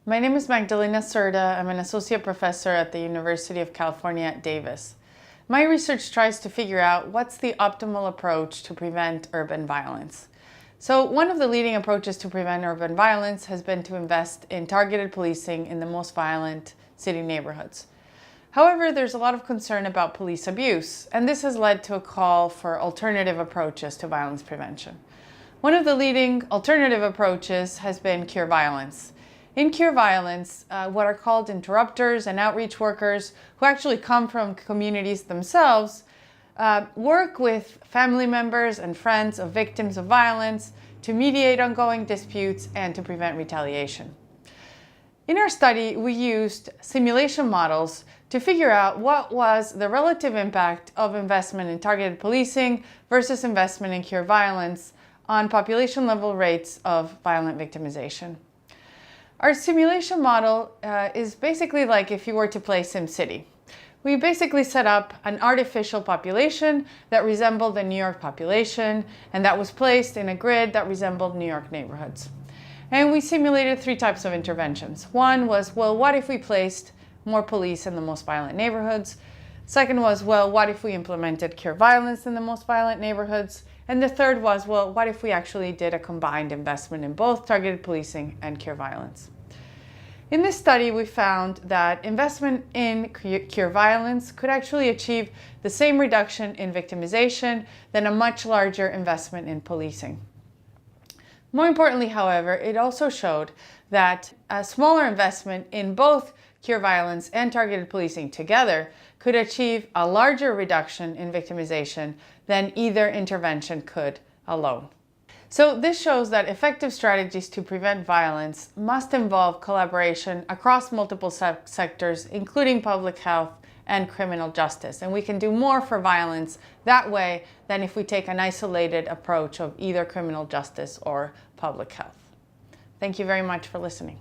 My name is Magdalena Cerda. I'm an associate professor at the University of California at Davis. My research tries to figure out what's the optimal approach to prevent urban violence. So one of the leading approaches to prevent urban violence has been to invest in targeted policing in the most violent city neighborhoods. However, there's a lot of concern about police abuse, and this has led to a call for alternative approaches to violence prevention. One of the leading alternative approaches has been cure violence. In cure violence, what are called interrupters and outreach workers, who actually come from communities themselves, work with family members and friends of victims of violence to mediate ongoing disputes and to prevent retaliation. In our study, we used simulation models to figure out what was the relative impact of investment in targeted policing versus investment in cure violence on population-level rates of violent victimization. Our simulation model is basically like if you were to play SimCity. We basically set up an artificial population that resembled the New York population, and that was placed in a grid that resembled New York neighborhoods. And we simulated three types of interventions. One was, well, what if we placed more police in the most violent neighborhoods? Second was, well, what if we implemented cure violence in the most violent neighborhoods? And the third was, well, what if we actually did a combined investment in both targeted policing and cure violence? In this study, we found that investment in cure violence could actually achieve the same reduction in victimization than a much larger investment in policing. More importantly, however, it also showed that a smaller investment in both cure violence and targeted policing together could achieve a larger reduction in victimization than either intervention could alone. So this shows that effective strategies to prevent violence must involve collaboration across multiple sectors, including public health and criminal justice. And we can do more for violence that way than if we take an isolated approach of either criminal justice or public health. Thank you very much for listening.